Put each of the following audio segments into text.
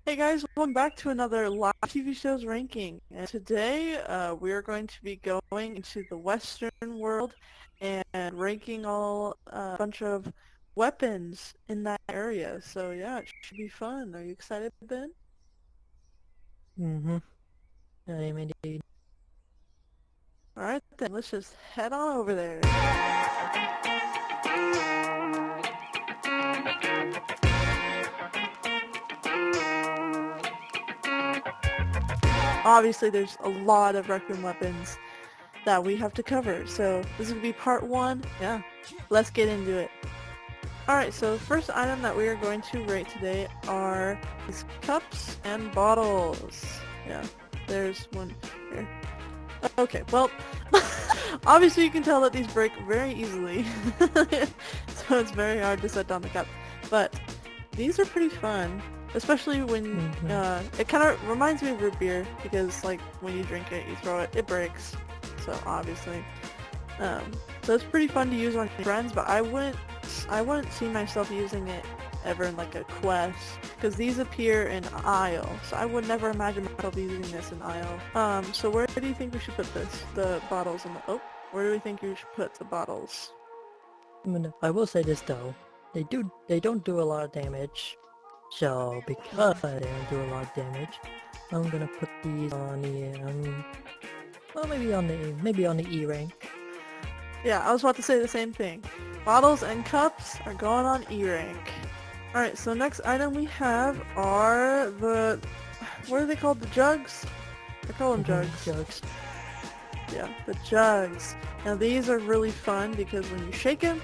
Hey guys, welcome back to another live TV shows ranking. And today we are going to be going into the Western world and ranking all a bunch of weapons in that area. So yeah, it should be fun. Are you excited, Ben? Mm-hmm. I am indeed. Alright then, let's just head on over there. Obviously there's a lot of Rec Room weapons that we have to cover. So this is going to be part one. Yeah, let's get into it. Alright, so the first item that we are going to rate today are these cups and bottles. Yeah, there's one here. Okay, well, obviously you can tell that these break very easily, so it's very hard to set down the cup. But these are pretty fun, especially when it kind of reminds me of root beer because like when you drink it, you throw it, it breaks. So obviously, so it's pretty fun to use on your friends, but I wouldn't see myself using it ever in like a quest because these appear in aisle, so I would never imagine myself using this in aisle. So where do you think we should put this? The bottles and the where do we think you should put the bottles? I will say this though, they don't do a lot of damage. So because they don't do a lot of damage, I'm gonna put these on the well maybe on the E rank. Yeah, I was about to say the same thing. Bottles and cups are going on E rank. Alright, so next item we have are what are they called? The jugs? I call them jugs. Jugs. Yeah, the jugs. Now these are really fun because when you shake them,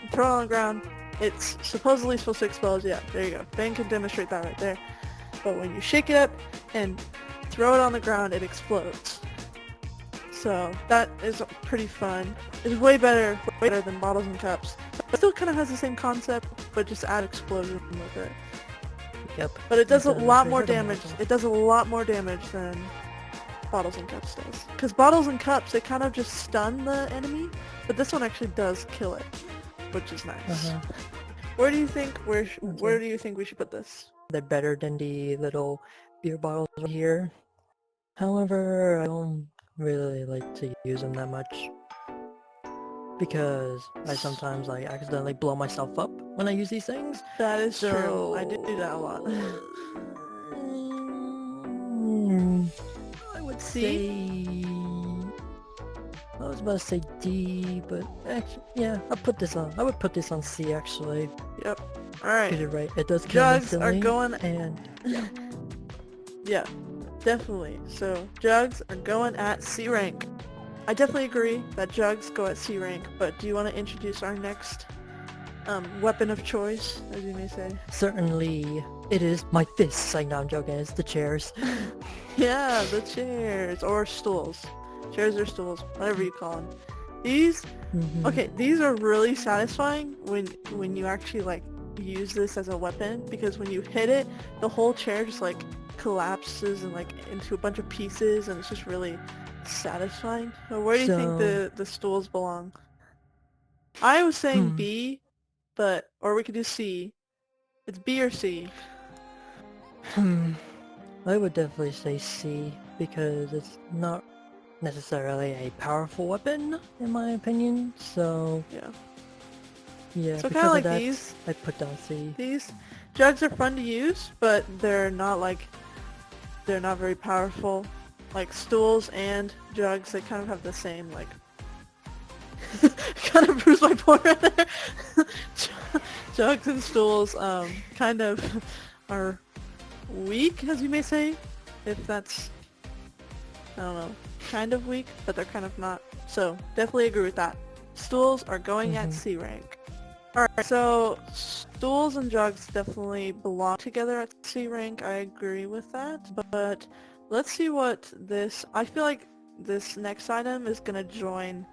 you throw it on the ground, it's supposedly supposed to explode. Yeah, there you go. Ben can demonstrate that right there. But when you shake it up and throw it on the ground, it explodes. So that is pretty fun. It's way better than bottles and cups. It still kind of has the same concept, but just add explosion with it. Yep. But it does a lot more damage. It does a lot more damage than bottles and cups does. Because bottles and cups, they kind of just stun the enemy, but this one actually does kill it, which is nice. Where do you think where do you think we should put this? They're better than the little beer bottles over here. However, I don't really like to use them that much because I sometimes like accidentally blow myself up when I use these things. That is true. I do that a lot. I would C? say I was about to say D, but actually, yeah, I would put this on C actually. Yep. Alright. You're right. It does kill Jugs instantly, are going and yeah. Yeah, definitely. So jugs are going at C rank. I definitely agree that jugs go at C rank, but do you want to introduce our next weapon of choice, as you may say? Certainly, it is my fists. I know I'm joking. It's the chairs. Yeah, the chairs or stools. Chairs or stools, whatever you call them. These, okay, these are really satisfying when you actually like use this as a weapon because when you hit it, the whole chair just like collapses and like into a bunch of pieces, and it's just really satisfying. So where do you think the stools belong? I was saying B, but or we could do C. It's B or C. I would definitely say C because it's not necessarily a powerful weapon in my opinion. So yeah, so kind of like that, these. I put down C. These jugs are fun to use, but they're not very powerful. Like stools and jugs, they kind of have the same like kind of proves my point right there. Jugs and stools kind of are weak, as you may say, if that's, I don't know, kind of weak, but they're kind of not. So definitely agree with that. Stools are going at C rank. Alright, so stools and jugs definitely belong together at C rank. I agree with that, but let's see what this, I feel like this next item is going to join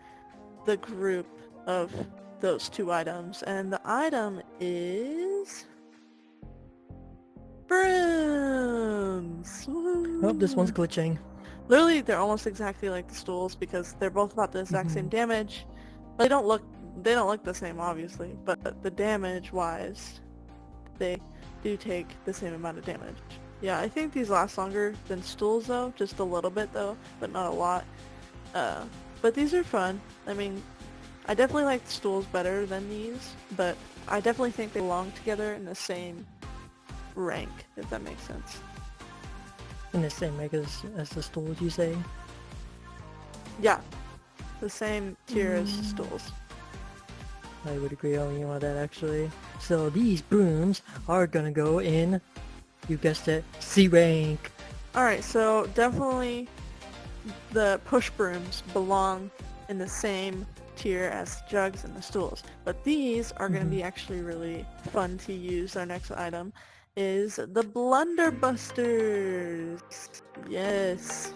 the group of those two items, and the item is brooms. Oh, this one's glitching. Literally, they're almost exactly like the stools because they're both about the exact same damage. But they don't look the same, obviously, but the damage wise, they do take the same amount of damage. Yeah, I think these last longer than stools though, just a little bit though, but not a lot. But these are fun. I mean, I definitely like stools better than these, but I definitely think they belong together in the same rank, if that makes sense. In the same rank as the stools, you say? Yeah, the same tier as stools. I would agree on you on that actually. So these brooms are gonna go in, you guessed it, C rank. Alright, so definitely the push brooms belong in the same tier as Jugs and the stools. But these are going to be actually really fun to use. Our next item is the Blunderbusters. Yes.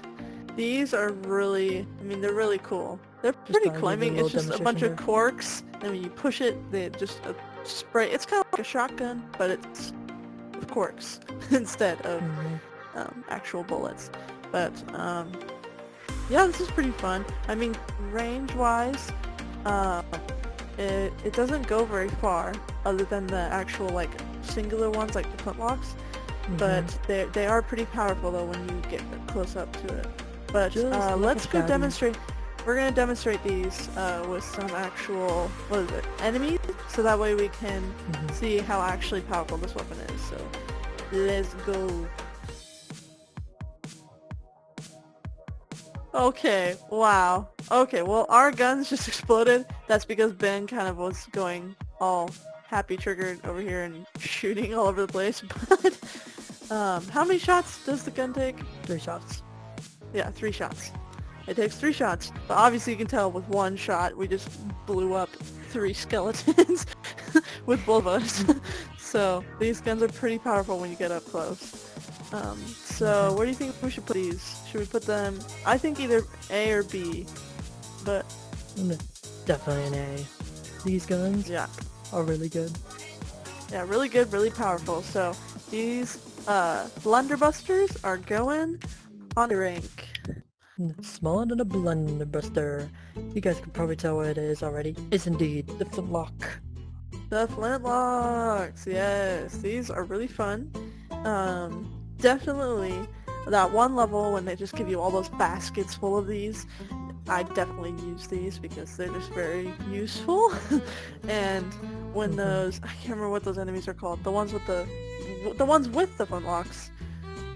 These are really, I mean, they're really cool. They're pretty cool. I mean, it's just a bunch of corks, and when you push it, they just spray. It's kind of like a shotgun, but it's corks instead of actual bullets. But yeah, this is pretty fun. I mean, range-wise, it doesn't go very far, other than the actual like singular ones, like the Flintlocks. But they are pretty powerful though when you get close up to it. But let's go demonstrate. We're gonna demonstrate these with some actual enemies, so that way we can see how actually powerful this weapon is. So let's go. Okay, wow. Okay, well our guns just exploded. That's because Ben kind of was going all happy triggered over here and shooting all over the place. But how many shots does the gun take? 3 shots. Yeah, 3 shots. It takes 3 shots, but obviously you can tell with one shot we just blew up 3 skeletons with both of us. So these guns are pretty powerful when you get up close. So where do you think we should put these? Should we put them, I think either A or B, but... Definitely an A. These guns are really good. Yeah, really good, really powerful. So these Blunderbusters are going on the rank. Smaller than a Blunderbuster. You guys can probably tell what it is already. It's indeed the Flintlock. The Flintlocks, yes. These are really fun. Definitely that one level when they just give you all those baskets full of these, I definitely use these because they're just very useful. And when those, I can't remember what those enemies are called, the ones with the Flintlocks,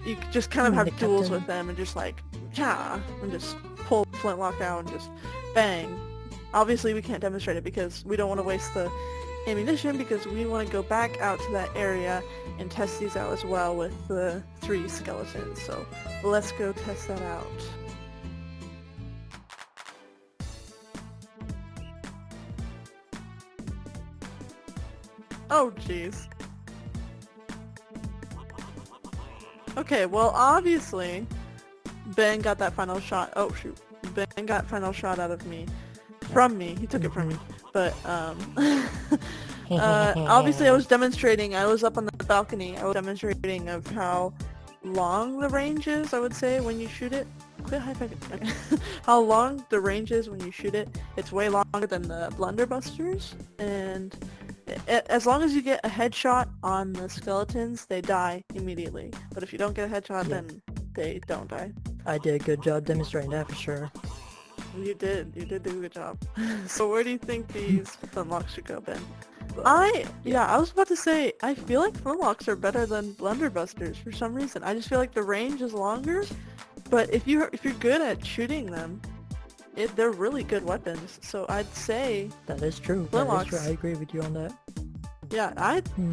you just kind of have duels with them and just like, and just pull the Flintlock out and just bang. Obviously we can't demonstrate it because we don't want to waste the ammunition, because we want to go back out to that area and test these out as well with the 3 skeletons. So let's go test that out. Oh jeez. Okay, well obviously Ben got that final shot. Oh shoot. Ben got final shot out of me. From me. He took it from me. But obviously I was demonstrating, I was up on the balcony, I was demonstrating of how long the range is, I would say, when you shoot it. Quit high-fiving. How long the range is when you shoot it. It's way longer than the Blunderbusters, and as long as you get a headshot on the skeletons, they die immediately. But if you don't get a headshot, then they don't die. I did a good job demonstrating that for sure. You did do a good job. So where do you think these Flintlocks should go, Ben? I was about to say, I feel like Flintlocks are better than Blunderbusters for some reason. I just feel like the range is longer, but if you're good at shooting them, they're really good weapons. So I'd say that is true. Flintlocks. That is true. I agree with you on that. Yeah,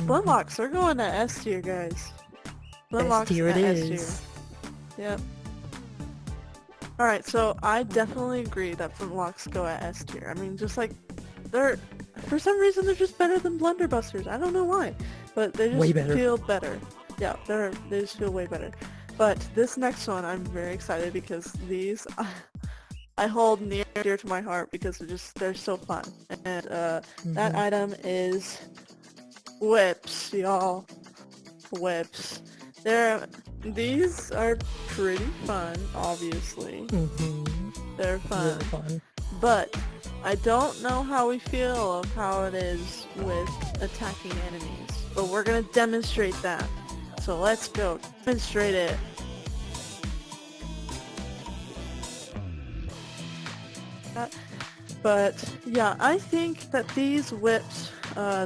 Flintlocks are going to S tier, guys. Flintlocks S tier it is. Yep. Alright, so I definitely agree that Flintlocks go at S tier. I mean, just like, for some reason they're just better than Blunderbusters. I don't know why, but they just feel better. Yeah, they just feel way better. But this next one, I'm very excited because these I hold near and dear to my heart because they're so fun. And that item is whips, y'all. Whips. These are pretty fun, obviously. They're fun. Really fun. But I don't know how we feel of how it is with attacking enemies. but we're gonna demonstrate that. So let's go demonstrate it. But yeah, I think that these whips,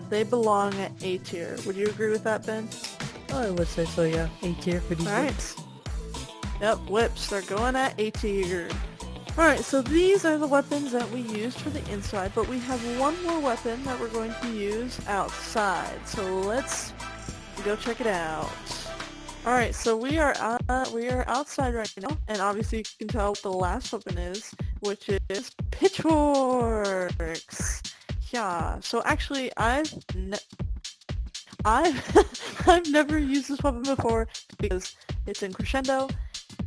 they belong at A tier. Would you agree with that, Ben? I would say so, yeah. A tier for these Alright. whips. Yep, whips, they're going at A tier. Alright, so these are the weapons that we used for the inside, but we have one more weapon that we're going to use outside. So let's go check it out. Alright, so we are outside right now, and obviously you can tell what the last weapon is, which is Pitchforks. Yeah, so actually I've never used this weapon before because it's in Crescendo,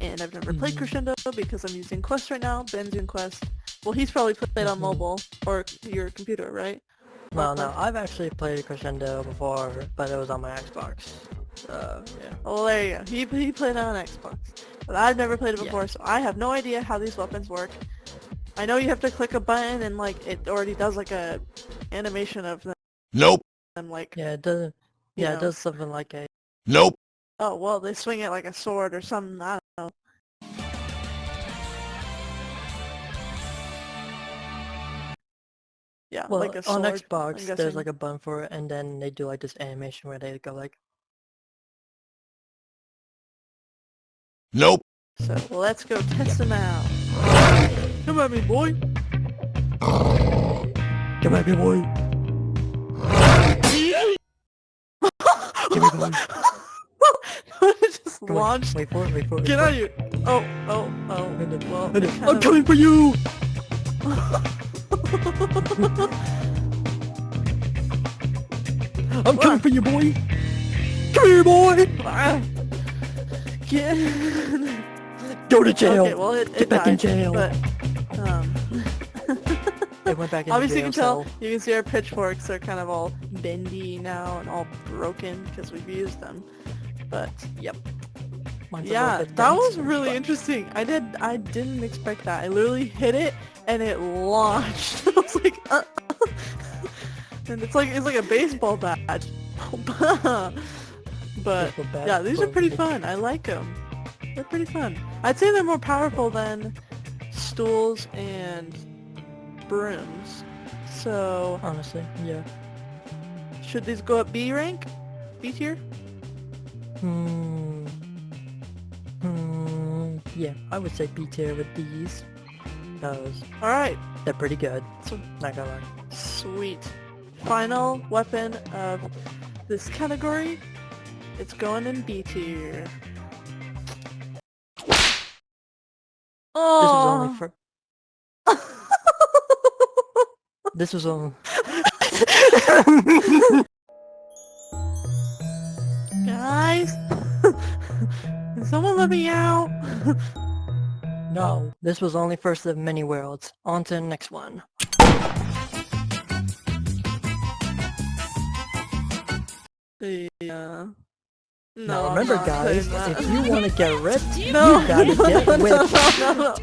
and I've never played Crescendo because I'm using Quest right now. Ben's in Quest. Well, he's probably played on mobile or your computer, right? Well, no, I've actually played Crescendo before, but it was on my Xbox. So, yeah. Well, there you go. He played on Xbox. But I've never played it before, so I have no idea how these weapons work. I know you have to click a button and, like, it already does, like, a animation of them. Nope. Like, Yeah, it does. Yeah, know. it does something like a. Nope. Oh, well, they swing it like a sword or something. I don't know. Yeah, Well, like a sword. on I'm Xbox, there's guessing. like a button for it, and then they do like this animation where they go like. Nope. So let's go test them out. Come at me, boy. Come at me, boy. Give me one. It just Go launched. Wait for it, wait for it. Get out of here. Oh. Well, it kind I'm of- coming for you! I'm coming for you, boy! Come here, boy! Ah. Get. Go to jail! Okay, well, it Get back in died, jail! But, It went back in obviously you jail can tell, cell. you can see our pitchforks are kind of all bendy now and all broken because we've used them. But, Yep. Mine's a yeah, little bit that dense, was really but- interesting. I didn't expect that. I literally hit it and it launched. I was like, and it's like a baseball bat. But Baseball bat yeah, these are pretty broken. fun. I like them. They're pretty fun. I'd say they're more powerful than stools and brooms. So Honestly, yeah. should these go up B rank? B tier? Yeah, I would say B tier with these. Because Alright, they're pretty good. So- Not gonna lie. sweet. Final weapon of this category. It's going in B tier. This was only Oh. for... This was only... Guys, can someone let me out? No, this was only first of many worlds. On to the next one. Yeah. No, Now I'm remember not guys, saying that. if you want to get ripped, No, you gotta no, get no, whipped. no.